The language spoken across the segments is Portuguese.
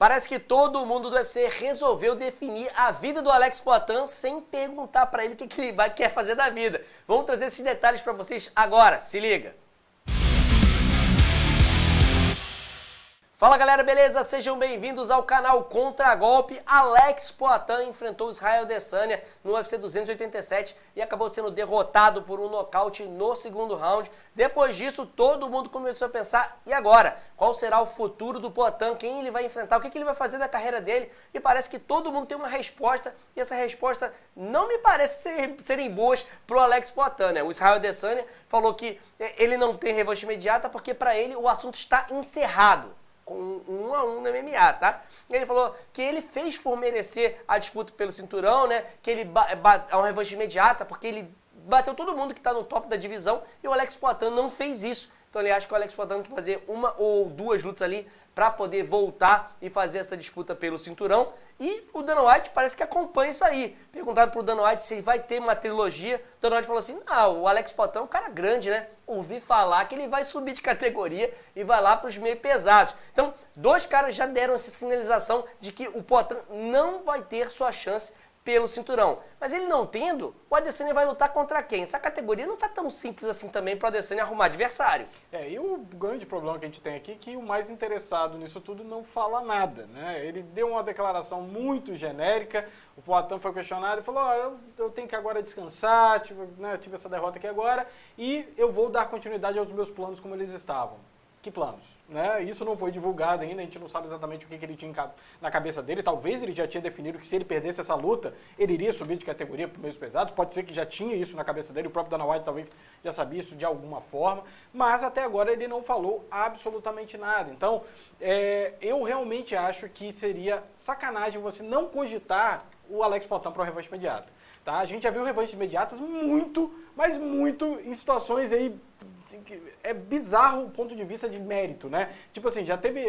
Parece que todo mundo do UFC resolveu definir a vida do Alex Poatan sem perguntar pra ele o que ele quer fazer da vida. Vamos trazer esses detalhes pra vocês agora, se liga! Fala galera, beleza? Sejam bem-vindos ao canal Contragolpe. Alex Poatan enfrentou Israel Adesanya no UFC 287 e acabou sendo derrotado por um nocaute no segundo round. Depois disso, todo mundo começou a pensar, e agora? Qual será o futuro do Poatan? Quem ele vai enfrentar? O que ele vai fazer da carreira dele? E parece que todo mundo tem uma resposta, e essa resposta não me parece serem boas pro Alex Poatan, né? O Israel Adesanya falou que ele não tem revanche imediata porque para ele o assunto está encerrado. Com 1-1 no MMA, tá? Ele falou que ele fez por merecer a disputa pelo cinturão, né? Que ele é uma revanche imediata, porque ele bateu todo mundo que tá no top da divisão e o Alex Poatan não fez isso. Então ele acha que o Alex Poatan tem que fazer uma ou duas lutas ali para poder voltar e fazer essa disputa pelo cinturão. E o Dana White parece que acompanha isso aí. Perguntado pro Dana White se ele vai ter uma trilogia, o Dana White falou assim, o Alex Poatan é um cara grande, né? Ouvi falar que ele vai subir de categoria e vai lá pros meio pesados. Então, dois caras já deram essa sinalização de que o Poatan não vai ter sua chance pelo cinturão. Mas ele não tendo, o Adesanya vai lutar contra quem? Essa categoria não tá tão simples assim também pro Adesanya arrumar adversário. E o grande problema que a gente tem aqui é que o mais interessado nisso tudo não fala nada, né? Ele deu uma declaração muito genérica, o Poatan foi questionado e falou, eu tenho que agora descansar, tive essa derrota aqui agora, e eu vou dar continuidade aos meus planos como eles estavam. Que planos? Né? Isso não foi divulgado ainda, a gente não sabe exatamente o que ele tinha na cabeça dele. Talvez ele já tinha definido que se ele perdesse essa luta, ele iria subir de categoria para o meio pesado. Pode ser que já tinha isso na cabeça dele, o próprio Dana White talvez já sabia isso de alguma forma, mas até agora ele não falou absolutamente nada. Então, eu realmente acho que seria sacanagem você não cogitar o Alex Poatan para uma revanche imediata. Tá? A gente já viu revanches imediatas muito, mas muito em situações aí. É bizarro o ponto de vista de mérito, né? Tipo assim, já teve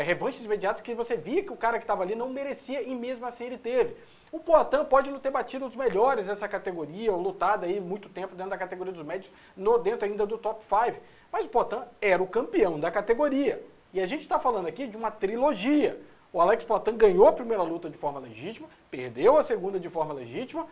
revanches imediatas que você via que o cara que estava ali não merecia e mesmo assim ele teve. O Poatan pode não ter batido os melhores dessa categoria, ou lutado aí muito tempo dentro da categoria dos médios, dentro ainda do top 5. Mas o Poatan era o campeão da categoria. E a gente está falando aqui de uma trilogia. O Alex Poatan ganhou a primeira luta de forma legítima, perdeu a segunda de forma legítima.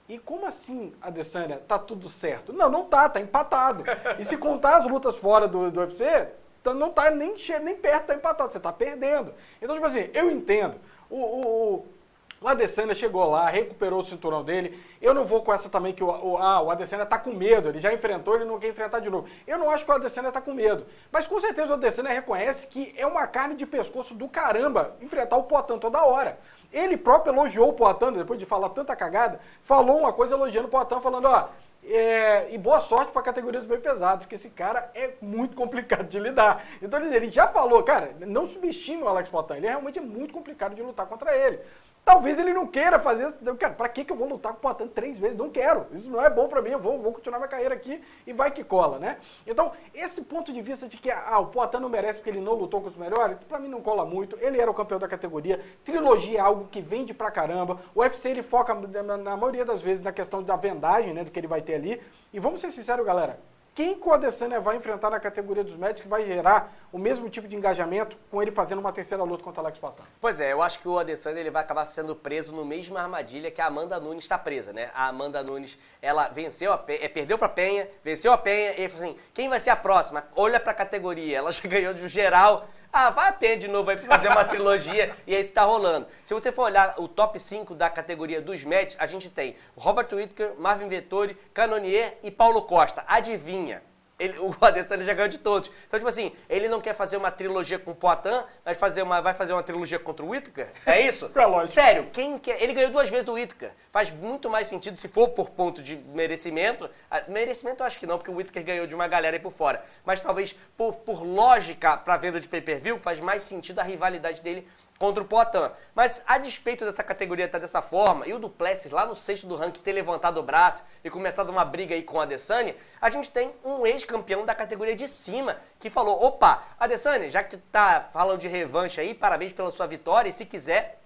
E como assim, Adesanya, tá tudo certo? Não tá empatado. E se contar as lutas fora do UFC, não tá nem perto, tá empatado, você tá perdendo. Então, tipo assim, eu entendo. O Adesanya chegou lá, recuperou o cinturão dele. Eu não vou com essa também que o Adesanya tá com medo, ele já enfrentou, ele não quer enfrentar de novo. Eu não acho que o Adesanya tá com medo. Mas com certeza o Adesanya reconhece que é uma carne de pescoço do caramba enfrentar o Poatan toda hora. Ele próprio elogiou o Poatan, depois de falar tanta cagada, falou uma coisa elogiando o Poatan, falando, e boa sorte para categorias bem pesadas, porque esse cara é muito complicado de lidar. Então ele já falou, cara, não subestime o Alex Poatan, ele realmente é muito complicado de lutar contra ele. Talvez ele não queira fazer isso. Cara, pra que eu vou lutar com o Poatan 3 vezes? Não quero. Isso não é bom pra mim. Eu vou continuar minha carreira aqui e vai que cola, né? Então, esse ponto de vista de que o Poatan não merece porque ele não lutou com os melhores, pra mim não cola muito. Ele era o campeão da categoria. Trilogia é algo que vende pra caramba. O UFC, ele foca, na maioria das vezes, na questão da vendagem, né? Do que ele vai ter ali. E vamos ser sinceros, galera. Quem que o Adesanya vai enfrentar na categoria dos médios que vai gerar o mesmo tipo de engajamento com ele fazendo uma terceira luta contra o Alex Poatan? Pois é, eu acho que o Adesanya ele vai acabar sendo preso no mesma armadilha que a Amanda Nunes está presa, né? A Amanda Nunes, ela perdeu pra Penha, venceu a Penha, e ele falou assim, quem vai ser a próxima? Olha pra categoria, ela já ganhou de geral. Vai a Penha de novo aí pra fazer uma trilogia, e aí isso tá rolando. Se você for olhar o top 5 da categoria dos médios, a gente tem Robert Whittaker, Marvin Vettori, Cannonier e Paulo Costa. Adivinha? O Adesanya já ganhou de todos. Então, tipo assim, ele não quer fazer uma trilogia com o Poatan, vai fazer uma trilogia contra o Whittaker? É isso? Sério, quem quer? Ele ganhou 2 vezes do Whittaker. Faz muito mais sentido se for por ponto de merecimento. Merecimento eu acho que não, porque o Whittaker ganhou de uma galera aí por fora. Mas talvez por lógica pra venda de pay-per-view, faz mais sentido a rivalidade dele contra o Poatan. Mas a despeito dessa categoria estar dessa forma, e o Duplessis lá no 6º do ranking ter levantado o braço e começado uma briga aí com o Adesanya, a gente tem um ex-campeão da categoria de cima que falou, opa, Adesanya, já que tá falando de revanche aí, parabéns pela sua vitória, e se quiser,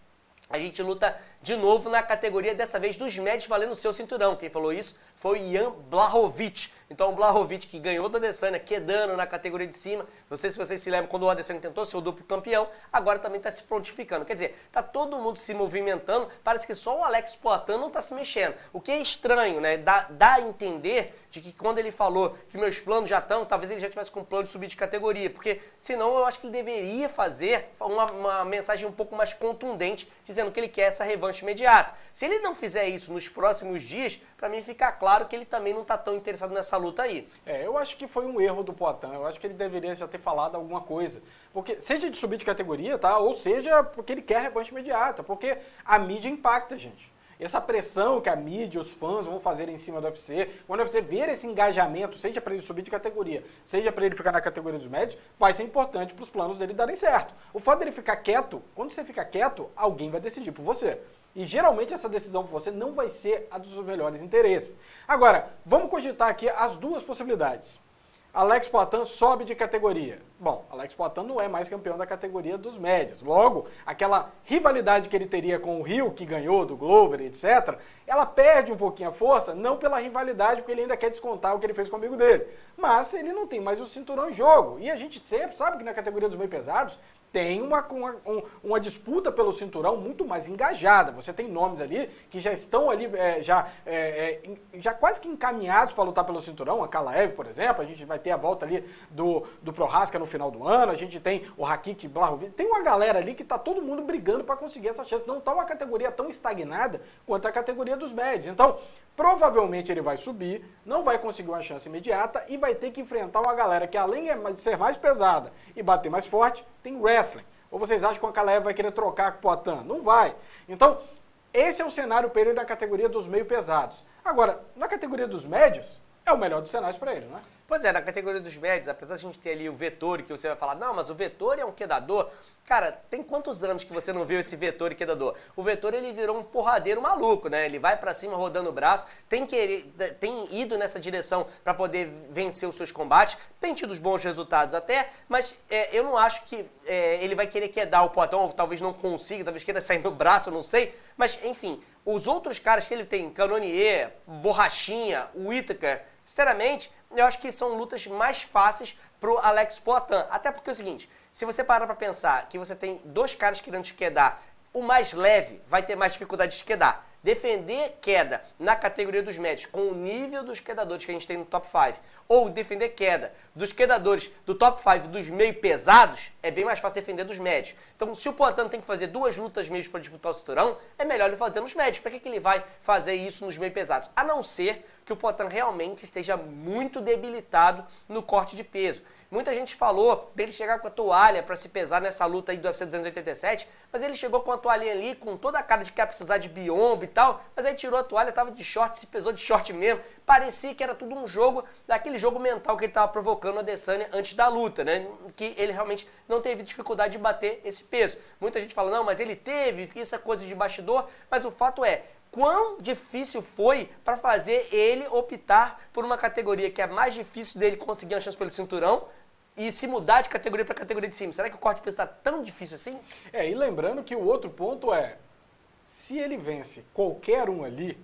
a gente luta de novo na categoria, dessa vez, dos médios valendo o seu cinturão. Quem falou isso foi o Jan Blachowicz. Então o Blachowicz, que ganhou da Adesanya, quedando na categoria de cima. Não sei se vocês se lembram, quando o Adesanya tentou ser o duplo campeão, agora também está se prontificando. Quer dizer, está todo mundo se movimentando, parece que só o Alex Poatan não está se mexendo. O que é estranho, né? Dá a entender de que quando ele falou que meus planos já estão, talvez ele já tivesse com um plano de subir de categoria, porque senão eu acho que ele deveria fazer uma mensagem um pouco mais contundente, dizendo que ele quer essa revanche imediata. Se ele não fizer isso nos próximos dias, para mim fica claro que ele também não está tão interessado nessa luta aí. Eu acho que foi um erro do Poatan. Eu acho que ele deveria já ter falado alguma coisa. Porque, seja de subir de categoria, tá? Ou seja, porque ele quer revanche imediata. Porque a mídia impacta, gente. Essa pressão que a mídia, os fãs vão fazer em cima do UFC, quando o UFC ver esse engajamento, seja para ele subir de categoria, seja para ele ficar na categoria dos médios, vai ser importante para os planos dele darem certo. O fato dele ficar quieto, quando você fica quieto, alguém vai decidir por você. E geralmente essa decisão por você não vai ser a dos melhores interesses. Agora, vamos cogitar aqui as duas possibilidades. Alex Poatan sobe de categoria. Bom, Alex Poatan não é mais campeão da categoria dos médios. Logo, aquela rivalidade que ele teria com o Rio, que ganhou do Glover, etc., ela perde um pouquinho a força, não pela rivalidade, porque ele ainda quer descontar o que ele fez com o amigo dele. Mas ele não tem mais o cinturão em jogo. E a gente sempre sabe que na categoria dos meio pesados tem uma disputa pelo cinturão muito mais engajada. Você tem nomes ali que já estão ali, já quase que encaminhados para lutar pelo cinturão. A Kalaev, por exemplo, a gente vai ter a volta ali do Prohaska no final do ano, a gente tem o Rakit Blachowicz, tem uma galera ali que está todo mundo brigando para conseguir essa chance. Não está uma categoria tão estagnada quanto a categoria dos médios. Então, provavelmente ele vai subir, não vai conseguir uma chance imediata e vai ter que enfrentar uma galera que, além de ser mais pesada e bater mais forte, tem wrestling. Ou vocês acham que o Ankalaev vai querer trocar com o Poatan? Não vai. Então, esse é o cenário para ele na categoria dos meio pesados. Agora, na categoria dos médios, é o melhor dos cenários para ele, né? Pois é, na categoria dos médios, apesar de a gente ter ali o Vettori, que você vai falar, não, mas o Vettori é um quedador. Cara, tem quantos anos que você não viu esse Vettori quedador? O Vettori, ele virou um porradeiro maluco, né? Ele vai pra cima rodando o braço, tem ido nessa direção pra poder vencer os seus combates, tem tido os bons resultados até, mas eu não acho que ele vai querer quedar o Poatan, ou talvez não consiga, talvez queira sair no braço, eu não sei, mas enfim, os outros caras que ele tem, Cannonier, Borrachinha, Whittaker, sinceramente, eu acho que são lutas mais fáceis pro Alex Poatan. Até porque é o seguinte, se você parar pra pensar que você tem dois caras querendo te quedar, o mais leve vai ter mais dificuldade de te quedar. Defender queda na categoria dos médios com o nível dos quedadores que a gente tem no top 5, ou defender queda dos quedadores do top 5 dos meio pesados, é bem mais fácil defender dos médios. Então, se o Poatan tem que fazer duas lutas meios para disputar o cinturão, é melhor ele fazer nos médios. Para que ele vai fazer isso nos meio pesados? A não ser que o Poatan realmente esteja muito debilitado no corte de peso. Muita gente falou dele chegar com a toalha para se pesar nessa luta aí do UFC 287, mas ele chegou com a toalhinha ali, com toda a cara de que ia precisar de biombo e tal, mas aí tirou a toalha, tava de short, se pesou de short mesmo. Parecia que era tudo um jogo, daquele jogo mental que ele tava provocando a Adesanya antes da luta, né? Que ele realmente não teve dificuldade de bater esse peso. Muita gente fala, não, mas ele teve, isso é coisa de bastidor, mas o fato é, quão difícil foi para fazer ele optar por uma categoria que é mais difícil dele conseguir uma chance pelo cinturão e se mudar de categoria para categoria de cima. Será que o corte de peso está tão difícil assim? E lembrando que o outro ponto é, se ele vence qualquer um ali,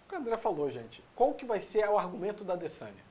o que o André falou, gente, qual que vai ser o argumento da Adesanya?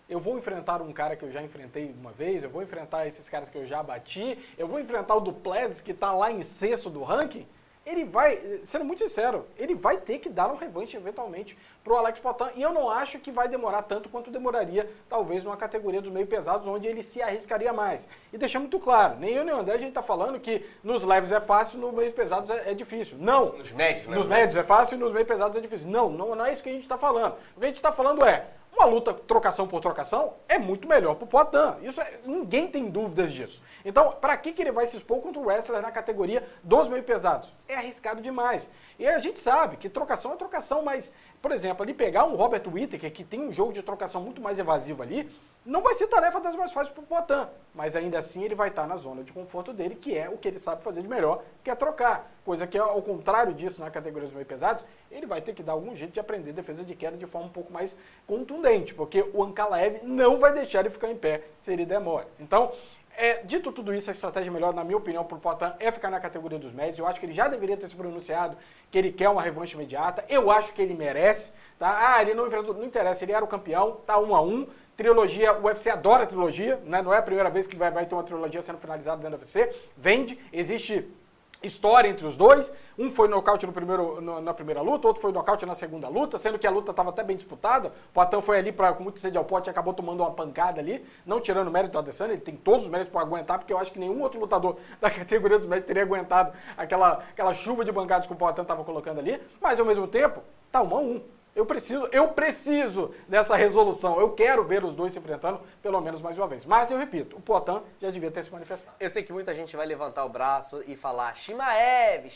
Eu vou enfrentar um cara que eu já enfrentei uma vez, eu vou enfrentar esses caras que eu já bati, eu vou enfrentar o Duplessis que está lá em sexto do ranking? Ele vai, sendo muito sincero, ele vai ter que dar um revanche eventualmente pro Alex Poatan. E eu não acho que vai demorar tanto quanto demoraria, talvez, numa categoria dos meio pesados, onde ele se arriscaria mais. E deixar muito claro, nem eu nem o André, a gente tá falando que nos leves é fácil, nos meio pesados é difícil. Não. Nos médios, né? Nos médios é fácil e nos meio pesados é difícil. Não é isso que a gente tá falando. O que a gente tá falando é, uma luta trocação por trocação é muito melhor pro Poatan. Ninguém tem dúvidas disso. Então, para que ele vai se expor contra o wrestler na categoria dos meio pesados? É arriscado demais. E a gente sabe que trocação é trocação, mas, por exemplo, ali pegar um Robert Whittaker, que tem um jogo de trocação muito mais evasivo ali, não vai ser tarefa das mais fáceis pro Poatan. Mas ainda assim ele vai estar na zona de conforto dele, que é o que ele sabe fazer de melhor, que é trocar. Coisa que, ao contrário disso, na categoria dos meio pesados, ele vai ter que dar algum jeito de aprender defesa de queda de forma um pouco mais contundente, porque o Ankalaev não vai deixar ele ficar em pé se ele der mole. Então, Dito tudo isso, a estratégia melhor, na minha opinião, para o Poatan é ficar na categoria dos médios. Eu acho que ele já deveria ter se pronunciado que ele quer uma revanche imediata. Eu acho que ele merece, tá? Ele não enfrentou, não interessa, ele era o campeão, tá 1-1. Trilogia, o UFC adora trilogia, né? Não é a primeira vez que vai ter uma trilogia sendo finalizada dentro do UFC. Vende, existe história entre os dois. Um foi nocaute na primeira luta, outro foi nocaute na segunda luta, sendo que a luta estava até bem disputada. O Poatan foi ali com muito sede ao pote e acabou tomando uma pancada ali, não tirando o mérito do Adesanya, ele tem todos os méritos para aguentar, porque eu acho que nenhum outro lutador da categoria dos médios teria aguentado aquela chuva de pancadas que o Poatan estava colocando ali, mas ao mesmo tempo, tá 1-1. Eu preciso dessa resolução. Eu quero ver os dois se enfrentando pelo menos mais uma vez. Mas eu repito, o Poatan já devia ter se manifestado. Eu sei que muita gente vai levantar o braço e falar Chimaev.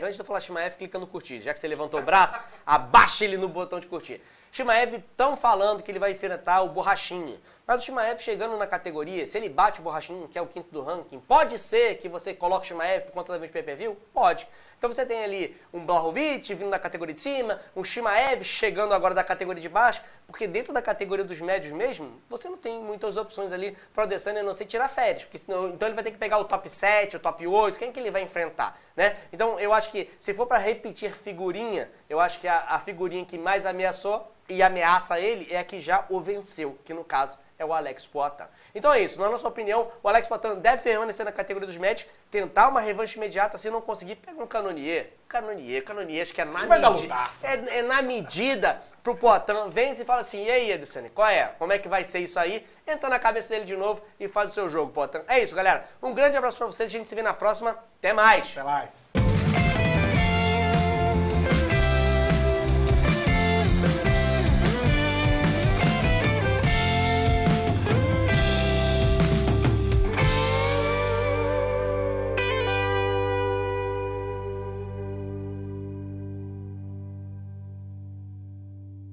Antes de eu falar Chimaev, clica no curtir. Já que você levantou o braço, abaixa ele no botão de curtir. Chimaev estão falando que ele vai enfrentar o Borrachinha. Mas o Chimaev chegando na categoria, se ele bate o Borrachinha, que é o quinto do ranking, pode ser que você coloque o Chimaev por conta da vez de pay-per-view? Pode. Então você tem ali um Blachowicz vindo da categoria de cima, um Chimaev chegando agora da categoria de baixo, porque dentro da categoria dos médios mesmo, você não tem muitas opções ali para o Adesanya, a não ser tirar férias, porque senão, então ele vai ter que pegar o top 7, o top 8, quem que ele vai enfrentar, né? Então eu acho que se for para repetir figurinha, eu acho que a figurinha que mais ameaçou e ameaça ele é a que já o venceu, que no caso é o Alex Poatan. Então é isso, na nossa opinião, o Alex Poatan deve permanecer na categoria dos médios, tentar uma revanche imediata, se não conseguir, pega um Cannonier, acho que é na medida. É na medida pro Poatan, vence e fala assim, e aí, Adesanya, qual é? Como é que vai ser isso aí? Entra na cabeça dele de novo e faz o seu jogo, Poatan. É isso, galera. Um grande abraço pra vocês, a gente se vê na próxima. Até mais! Até mais!